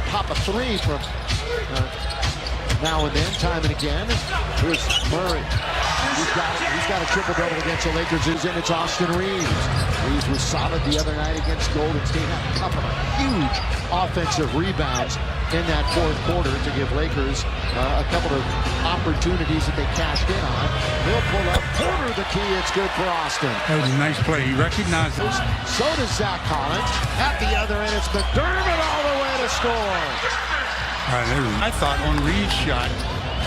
pop a three from now and then, time and again. Here's Murray. He's got a triple-double against the Lakers. It's Austin Reeves. Reeves was solid the other night against Golden State. Had a couple of huge offensive rebounds in that fourth quarter to give Lakers a couple of opportunities that they cashed in on. He'll pull up. Porter the key. It's good for Austin. That was a nice play. He recognized it. So does Zach Collins. At the other end, it's McDermott all the way to score. I thought on Reed's shot,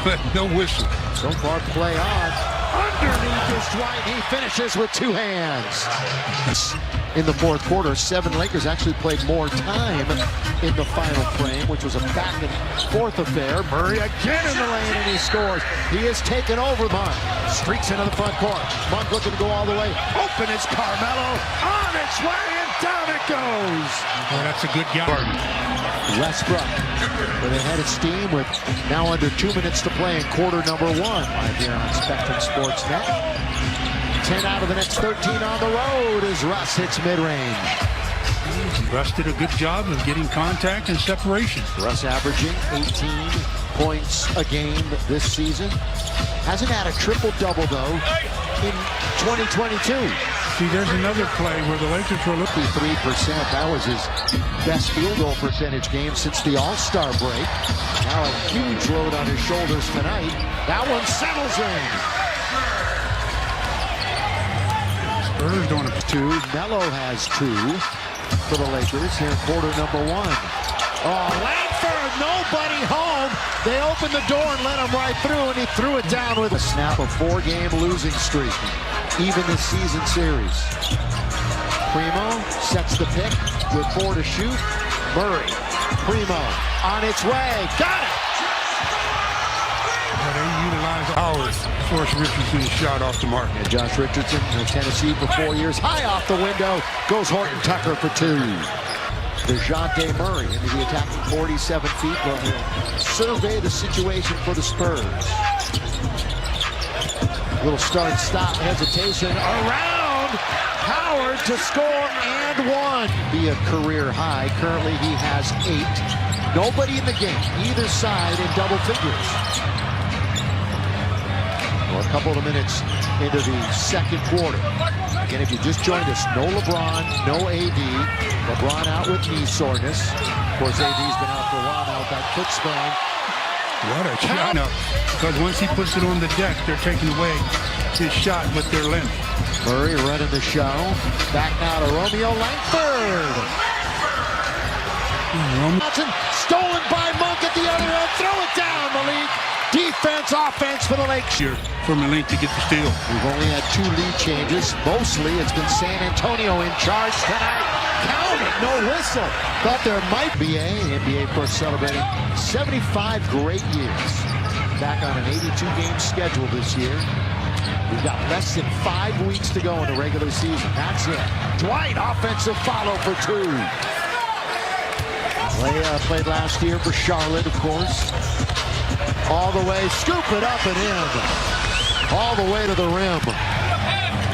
but no whistle. So far, play on. Underneath is Dwight. He finishes with two hands. In the fourth quarter, 7 Lakers actually played more time in the final frame, which was a back and forth affair. Murray again in the lane, and he scores. He has taken over. Monk streaks into the front court. Monk looking to go all the way. Open is Carmelo. On its way, and down it goes. Oh, that's a good guard. Westbrook with a head of steam with now under 2 minutes to play in quarter number 1. Right here on Spectrum Sports Net. 10 out of the next 13 on the road as Russ hits mid-range. Russ did a good job of getting contact and separation. Russ averaging 18 points a game this season. Hasn't had a triple-double, though, in 2022. See, there's another play where the Lakers were looking 3%. That was his best field goal percentage game since the All-Star break. Now a huge load on his shoulders tonight. That one settles in. Spurs doing it. 2. Melo has 2 for the Lakers here in quarter number 1. Oh, Langford, nobody home. They opened the door and let him right through, and he threw it down with a snap. A 4-game losing streak, even this season series. Primo sets the pick with 4 to shoot. Murray, Primo on its way, got it. They utilize hours. Force Richardson's shot off the mark. And Josh Richardson in Tennessee for 4 years. High off the window. Goes Horton Tucker for 2. DeJounte Murray into the attack from 47 feet. But he'll survey the situation for the Spurs. Little start-stop hesitation. Around Howard to score and 1. Be a career high. Currently he has 8. Nobody in the game, either side, in double figures. Well, a couple of minutes into the second quarter. Again, if you just joined us, no LeBron, no AD. LeBron out with knee soreness. Of course, AD's been out for a while now with that foot sprain. What a shot. No, because once he puts it on the deck, they're taking away his shot with their length. Murray running the show. Back now to Romeo Langford. Johnson stolen by Monk at the other end. Throw it down, Malik. Defense, offense for the Lakers. Here for Malik to get the steal. We've only had 2 lead changes. Mostly it's been San Antonio in charge tonight. Count it, no whistle. Thought there might be NBA, of course, celebrating 75 great years. Back on an 82-game schedule this year. We've got less than 5 weeks to go in the regular season. That's it. Dwight, offensive follow for 2. Played last year for Charlotte, of course. All the way, scoop it up and in. All the way to the rim.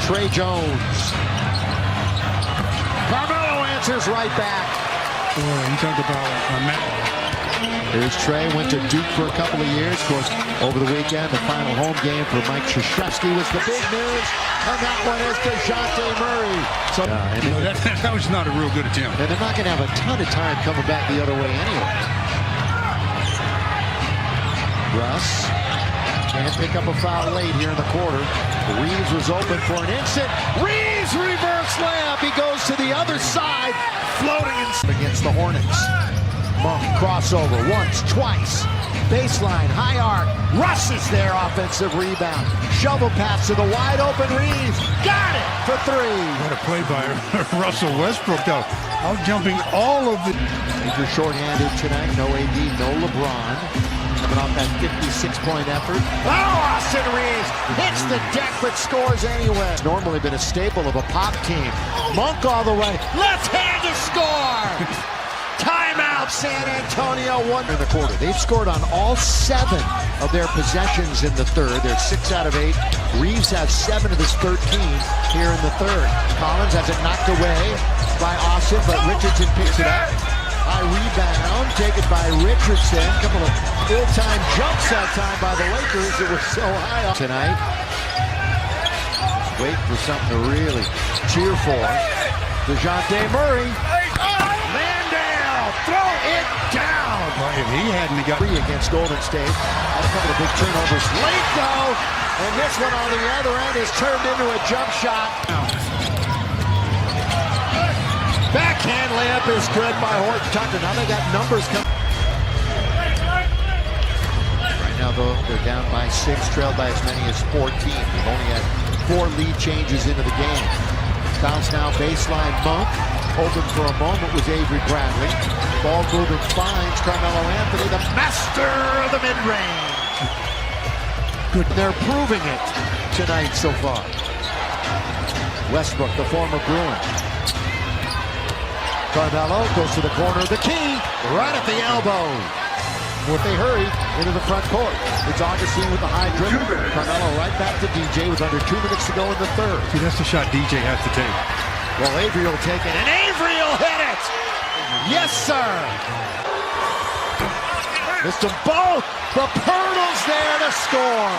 Trey Jones. Carmelo answers right back. Boy, you talk about Matt. Here's Trey, went to Duke for a couple of years. Of course, over the weekend, the final home game for Mike Krzyzewski was the big news. And that one is DeJounte Murray. So, that was not a real good attempt. And they're not going to have a ton of time coming back the other way anyway. Russ can't pick up a foul late here in the quarter. Reeves was open for an instant. Reeves reverse layup. He goes to the other side, floating against the Hornets. Monk crossover once, twice. Baseline, high arc. Russ is there, offensive rebound. Shovel pass to the wide open Reeves. Got it for 3. What a play by Russell Westbrook, though. Out jumping all of the. You're shorthanded tonight. No AD, no LeBron. Coming off that 56-point effort. Oh, Austin Reeves hits the deck but scores anyway. It's normally been a staple of a pop team. Monk all the way. Left-handed score! Timeout, San Antonio. 1 in the quarter. They've scored on all 7 of their possessions in the third. They're 6 out of 8. Reeves has 7 of his 13 here in the third. Collins has it knocked away by Austin, but Richardson picks it up. High rebound taken by Richardson. A couple of full-time jumps that time by the Lakers. It was so high tonight. Just wait for something to really cheer for. DeJounte Murray. Landale, throw it down. Well, if he hadn't got Three against Golden State. Had a couple of big turnovers late though. And this one on the other end is turned into a jump shot. Backhand layup is good by Horton Tucker. Now they got numbers coming. Right now, though, they're down by 6, trailed by as many as 14. They've only had 4 lead changes into the game. Bounce now, baseline Monk. Open for a moment was Avery Bradley. Ball moving finds Carmelo Anthony, the master of the mid-range. Good. They're proving it tonight so far. Westbrook, the former Bruin. Carmelo goes to the corner of the key, right at the elbow. If they hurry into the front court, it's Augustine with the high dribble. Carmelo right back to DJ with under 2 minutes to go in the third. See, that's the shot DJ has to take. Well, Avery will take it, and Avery will hit it! Yes, sir! Missed them both, but Pirtle's there to score!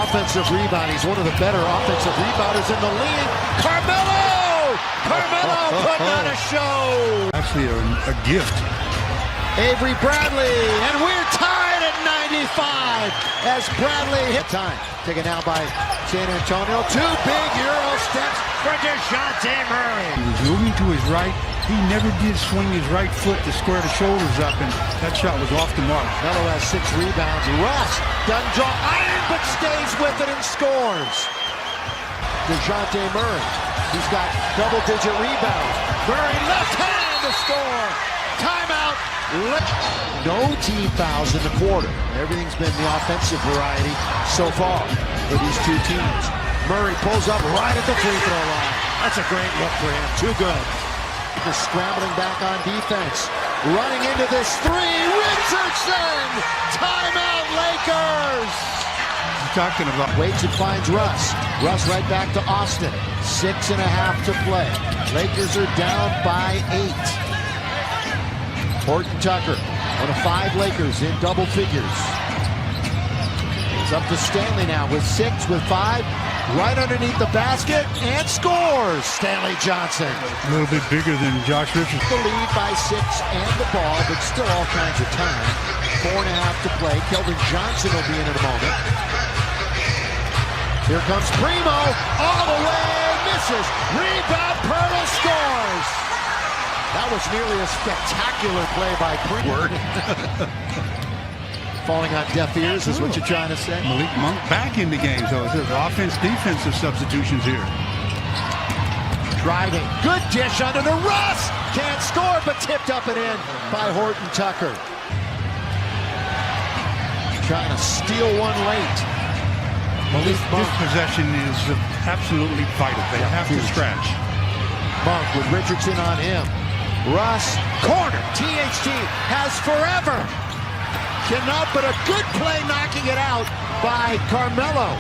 Offensive rebound, he's one of the better offensive rebounders in the league. Carmelo! Carmelo putting on a show! Actually, a gift. Avery Bradley, and we're tied at 95 as Bradley hit time. Taken down by San Antonio. 2 big Euro steps for DeJounte Murray. He was moving to his right. He never did swing his right foot to square the shoulders up, and that shot was off the mark. Melo has 6 rebounds. Russ doesn't draw iron, but stays with it and scores. DeJounte Murray, he's got double-digit rebounds. Murray left hand to score. Timeout. No team fouls in the quarter. Everything's been the offensive variety so far for these two teams. Murray pulls up right at the free throw line. That's a great look for him. Too good. Just scrambling back on defense. Running into this three. Richardson! Timeout Lakers! Talking about waits and finds Russ. Russ right back to Austin. 6.5 to play. Lakers are down by 8. Horton Tucker, one of 5 Lakers in double figures. It's up to Stanley now with 6, with 5, right underneath the basket, and scores! Stanley Johnson. a little bit bigger than Josh Richardson. The lead by 6 and the ball, but still all kinds of time. 4.5 to play. Keldon Johnson will be in a moment. Here comes Primo, all the way, misses. Rebound, Pirtle scores! That was nearly a spectacular play by Primo. Falling on deaf ears is what you're trying to say. Malik Monk back in the game, so it's offense-defensive substitutions here. Driving, good dish under the Russ! Can't score, but tipped up and in by Horton Tucker. Trying to steal one late. This possession is absolutely vital. They have to scratch. Monk with Richardson on him. Russ, corner. THT has forever. Cannot, but a good play knocking it out by Carmelo.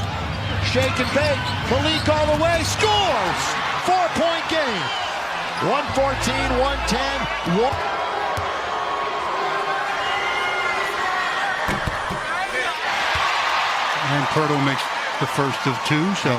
Shake and bake. Malik all the way. Scores! 4-point game. 114, 110. And Pirtle makes the first of 2, so